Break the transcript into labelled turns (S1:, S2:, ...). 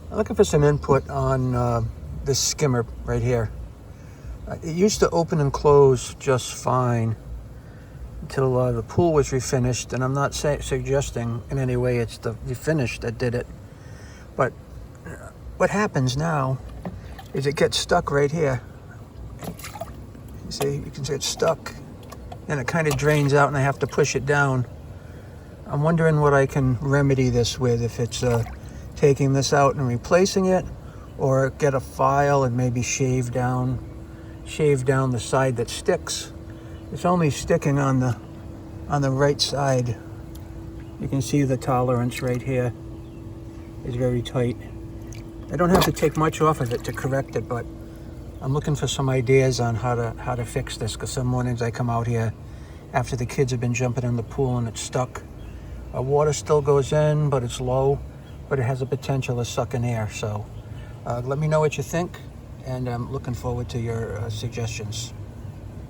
S1: I'm looking for some input on this skimmer right here. It used to open and close just fine until the pool was refinished, and I'm not suggesting in any way it's the refinish that did it, but what happens now is it gets stuck right here. You see, you can see it's stuck, and it kind of drains out, and I have to push it down. I'm wondering what I can remedy this with, if it's taking this out and replacing it, or get a file and maybe shave down the side that sticks. It's only sticking on the right side. You can see the tolerance right here is very tight. I don't have to take much off of it to correct it, but I'm looking for some ideas on how to fix this, because some mornings I come out here after the kids have been jumping in the pool and it's stuck. Water still goes in, but it's low, but it has a potential of sucking air. So let me know what you think, and I'm looking forward to your suggestions.